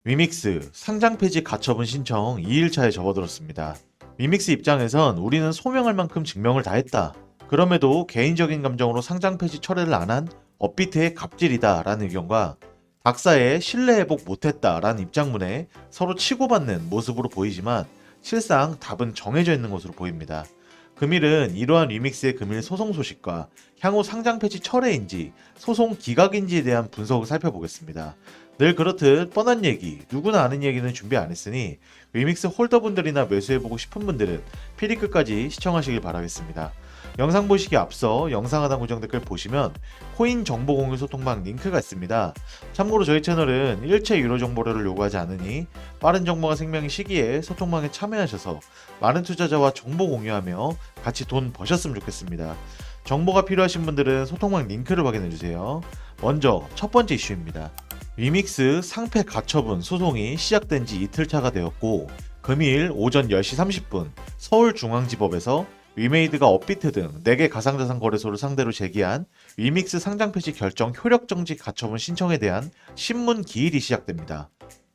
위믹스 상장 폐지 가처분 신청 2일차에 접어들었습니다. 위믹스 입장에선 우리는 소명할 만큼 증명을 다 했다. 그럼에도 개인적인 감정으로 상장 폐지 철회를 안 한 업비트의 갑질이다 라는 의견과 박사의 신뢰 회복 못했다 라는 입장문에 서로 치고받는 모습으로 보이지만 실상 답은 정해져 있는 것으로 보입니다. 금일은 이러한 위믹스의 금일 소송 소식과 향후 상장 폐지 철회인지 소송 기각인지에 대한 분석을 살펴보겠습니다. 늘 그렇듯 뻔한 얘기, 누구나 아는 얘기는 준비 안 했으니 위믹스 홀더분들이나 매수해보고 싶은 분들은 피리 끝까지 시청하시길 바라겠습니다. 영상 보시기 앞서 영상 하단 고정 댓글 보시면 코인 정보 공유 소통방 링크가 있습니다. 참고로 저희 채널은 일체 유료 정보료를 요구하지 않으니 빠른 정보가 생명의 시기에 소통방에 참여하셔서 많은 투자자와 정보 공유하며 같이 돈 버셨으면 좋겠습니다. 정보가 필요하신 분들은 소통방 링크를 확인해주세요. 먼저 첫 번째 이슈입니다. 위믹스 상패 가처분 소송이 시작된 지 이틀차가 되었고 금일 오전 10시 30분 서울중앙지법에서 위메이드가 업비트 등 4개 가상자산 거래소를 상대로 제기한 위믹스 상장 폐지 결정 효력 정지 가처분 신청에 대한 신문 기일이 시작됩니다.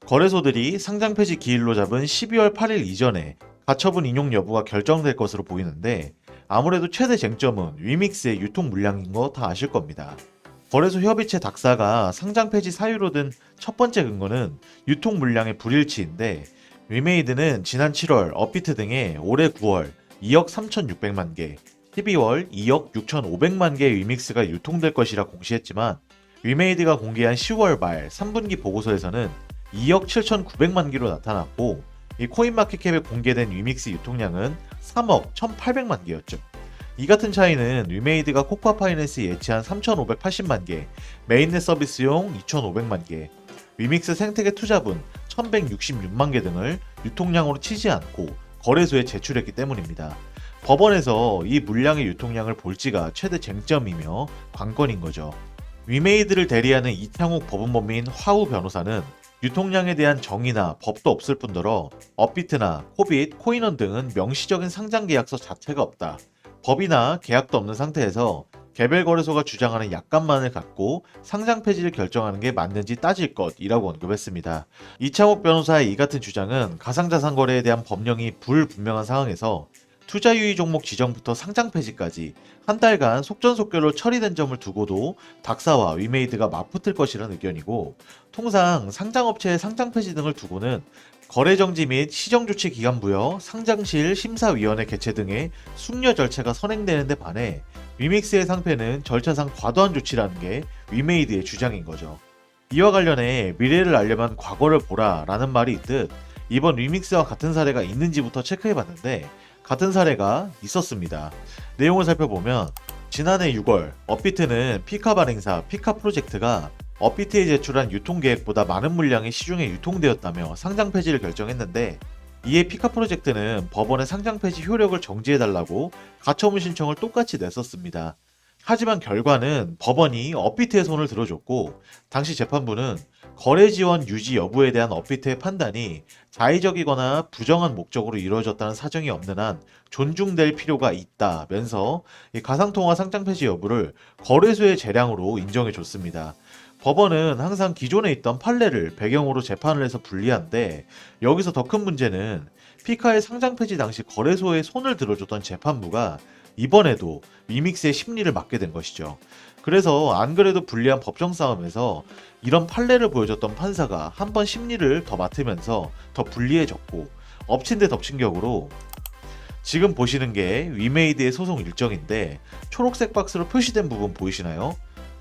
거래소들이 상장 폐지 기일로 잡은 12월 8일 이전에 가처분 인용 여부가 결정될 것으로 보이는데 아무래도 최대 쟁점은 위믹스의 유통 물량인 거 다 아실 겁니다. 거래소 협의체 dak사가 상장 폐지 사유로 든 첫 번째 근거는 유통 물량의 불일치인데 위메이드는 지난 7월 업비트 등에 올해 9월 2억 3,600만 개, 12월 2억 6,500만 개의 위믹스가 유통될 것이라 공시했지만 위메이드가 공개한 10월 말 3분기 보고서에서는 2억 7,900만 개로 나타났고 이 코인마켓캡에 공개된 위믹스 유통량은 3억 1,800만 개였죠. 이 같은 차이는 위메이드가 코코아 파이낸스에 예치한 3,580만 개, 메인넷 서비스용 2,500만 개, 위믹스 생태계 투자분 1,166만 개 등을 유통량으로 치지 않고 거래소에 제출했기 때문입니다. 법원에서 이 물량의 유통량을 볼지가 최대 쟁점이며 관건인 거죠. 위메이드를 대리하는 이창욱 법무법인 화우 변호사는 유통량에 대한 정의나 법도 없을 뿐더러 업비트나 코빗, 코인원 등은 명시적인 상장 계약서 자체가 없다. 법이나 계약도 없는 상태에서 개별 거래소가 주장하는 약관만을 갖고 상장 폐지를 결정하는 게 맞는지 따질 것이라고 언급했습니다. 이창욱 변호사의 이 같은 주장은 가상자산 거래에 대한 법령이 불분명한 상황에서 투자 유의 종목 지정부터 상장 폐지까지 한 달간 속전속결로 처리된 점을 두고도 dak사와 위메이드가 맞붙을 것이라는 의견이고 통상 상장업체의 상장 폐지 등을 두고는 거래정지 및 시정조치 기간 부여, 상장실 심사위원회 개최 등의 숙려 절차가 선행되는 데 반해 위믹스의 상패는 절차상 과도한 조치라는 게 위메이드의 주장인 거죠. 이와 관련해 미래를 알려면 과거를 보라 라는 말이 있듯 이번 위믹스와 같은 사례가 있는지부터 체크해봤는데 같은 사례가 있었습니다. 내용을 살펴보면 지난해 6월 업비트는 피카 발행사 피카 프로젝트가 업비트에 제출한 유통계획보다 많은 물량이 시중에 유통되었다며 상장 폐지를 결정했는데 이에 피카 프로젝트는 법원에 상장 폐지 효력을 정지해달라고 가처분 신청을 똑같이 냈었습니다. 하지만 결과는 법원이 업비트의 손을 들어줬고 당시 재판부는 거래 지원 유지 여부에 대한 업비트의 판단이 자의적이거나 부정한 목적으로 이루어졌다는 사정이 없는 한 존중될 필요가 있다면서 가상통화 상장 폐지 여부를 거래소의 재량으로 인정해줬습니다. 법원은 항상 기존에 있던 판례를 배경으로 재판을 해서 불리한데 여기서 더 큰 문제는 피카의 상장 폐지 당시 거래소에 손을 들어줬던 재판부가 이번에도 위믹스의 심리를 맡게 된 것이죠. 그래서 안 그래도 불리한 법정 싸움에서 이런 판례를 보여줬던 판사가 한 번 심리를 더 맡으면서 더 불리해졌고 엎친 데 덮친 격으로 지금 보시는 게 위메이드의 소송 일정인데 초록색 박스로 표시된 부분 보이시나요?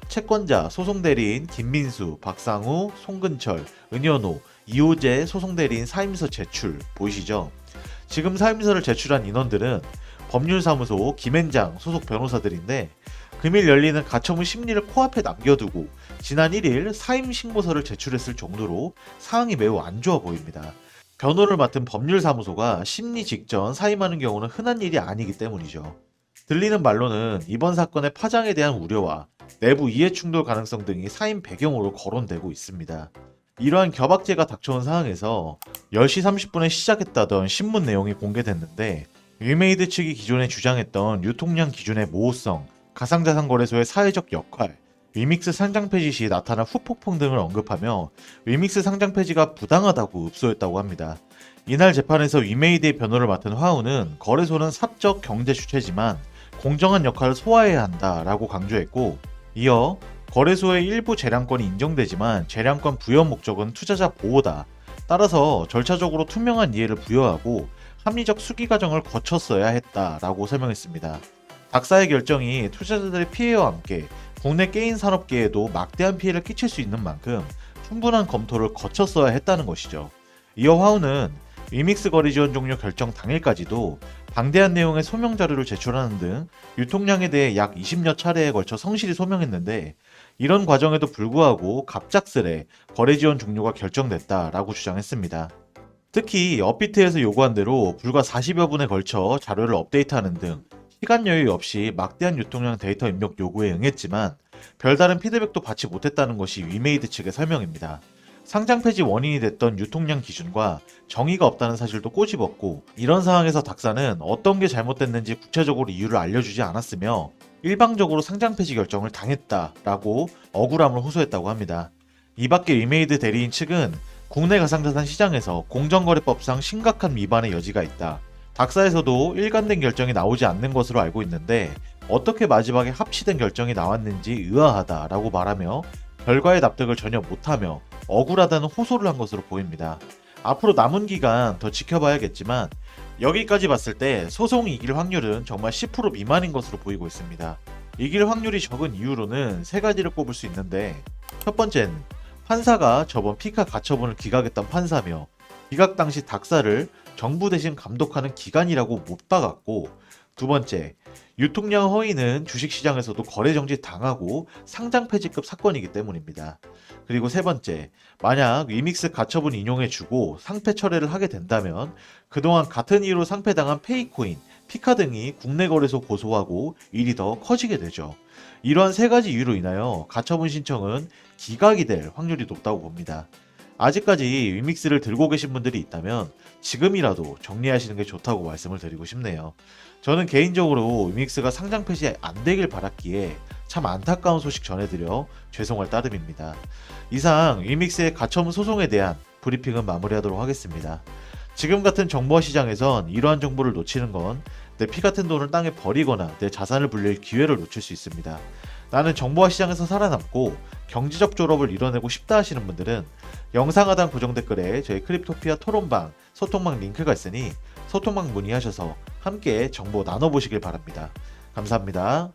채권자, 소송대리인 김민수, 박상우, 송근철, 은현호, 이호재 소송대리인 사임서 제출 보이시죠? 지금 사임서를 제출한 인원들은 법률사무소 김앤장 소속 변호사들인데 금일 열리는 가처분 심리를 코앞에 남겨두고 지난 1일 사임 신고서를 제출했을 정도로 상황이 매우 안 좋아 보입니다. 변호를 맡은 법률사무소가 심리 직전 사임하는 경우는 흔한 일이 아니기 때문이죠. 들리는 말로는 이번 사건의 파장에 대한 우려와 내부 이해 충돌 가능성 등이 사임 배경으로 거론되고 있습니다. 이러한 겨박제가 닥쳐온 상황에서 10시 30분에 시작했다던 신문 내용이 공개됐는데 위메이드 측이 기존에 주장했던 유통량 기준의 모호성, 가상자산 거래소의 사회적 역할, 위믹스 상장 폐지 시 나타난 후폭풍 등을 언급하며 위믹스 상장 폐지가 부당하다고 읍소했다고 합니다. 이날 재판에서 위메이드의 변호를 맡은 화우는 거래소는 사적 경제 주체지만 공정한 역할을 소화해야 한다라고 강조했고, 이어 거래소의 일부 재량권이 인정되지만 재량권 부여 목적은 투자자 보호다. 따라서 절차적으로 투명한 이해를 부여하고 합리적 수기 과정을 거쳤어야 했다라고 설명했습니다. 박사의 결정이 투자자들의 피해와 함께 국내 게임 산업계에도 막대한 피해를 끼칠 수 있는 만큼 충분한 검토를 거쳤어야 했다는 것이죠. 이어 화우는 위믹스 거래 지원 종료 결정 당일까지도 방대한 내용의 소명 자료를 제출하는 등 유통량에 대해 약 20여 차례에 걸쳐 성실히 소명했는데, 이런 과정에도 불구하고 갑작스레 거래 지원 종료가 결정됐다라고 주장했습니다. 특히 업비트에서 요구한 대로 불과 40여 분에 걸쳐 자료를 업데이트하는 등 시간 여유 없이 막대한 유통량 데이터 입력 요구에 응했지만 별다른 피드백도 받지 못했다는 것이 위메이드 측의 설명입니다. 상장 폐지 원인이 됐던 유통량 기준과 정의가 없다는 사실도 꼬집었고, 이런 상황에서 닥사는 어떤 게 잘못됐는지 구체적으로 이유를 알려주지 않았으며 일방적으로 상장 폐지 결정을 당했다라고 억울함을 호소했다고 합니다. 이 밖에 위메이드 대리인 측은 국내 가상자산 시장에서 공정거래법상 심각한 위반의 여지가 있다. 닥사에서도 일관된 결정이 나오지 않는 것으로 알고 있는데 어떻게 마지막에 합치된 결정이 나왔는지 의아하다라고 말하며 결과의 납득을 전혀 못하며 억울하다는 호소를 한 것으로 보입니다. 앞으로 남은 기간 더 지켜봐야겠지만 여기까지 봤을 때 소송이 이길 확률은 정말 10% 미만인 것으로 보이고 있습니다. 이길 확률이 적은 이유로는 세 가지를 꼽을 수 있는데, 첫 번째는 판사가 저번 피카 가처분을 기각했던 판사며 기각 당시 닥사를 정부 대신 감독하는 기관이라고 못 박았고, 두 번째, 유통량 허위는 주식시장에서도 거래 정지 당하고 상장 폐지급 사건이기 때문입니다. 그리고 세 번째, 만약 위믹스 가처분 인용해주고 상패 철회를 하게 된다면 그동안 같은 이유로 상패당한 페이코인, 피카 등이 국내 거래소 고소하고 일이 더 커지게 되죠. 이러한 세 가지 이유로 인하여 가처분 신청은 기각이 될 확률이 높다고 봅니다. 아직까지 위믹스를 들고 계신 분들이 있다면 지금이라도 정리하시는 게 좋다고 말씀을 드리고 싶네요. 저는 개인적으로 위믹스가 상장 폐지 안 되길 바랐기에 참 안타까운 소식 전해드려 죄송할 따름입니다. 이상 위믹스의 가처분 소송에 대한 브리핑은 마무리하도록 하겠습니다. 지금 같은 정보화 시장에선 이러한 정보를 놓치는 건 내 피 같은 돈을 땅에 버리거나 내 자산을 불릴 기회를 놓칠 수 있습니다. 나는 정보화 시장에서 살아남고 경제적 졸업을 이뤄내고 싶다 하시는 분들은 영상 하단 고정 댓글에 저희 크립토피아 토론방, 소통방 링크가 있으니 소통방 문의하셔서 함께 정보 나눠보시길 바랍니다. 감사합니다.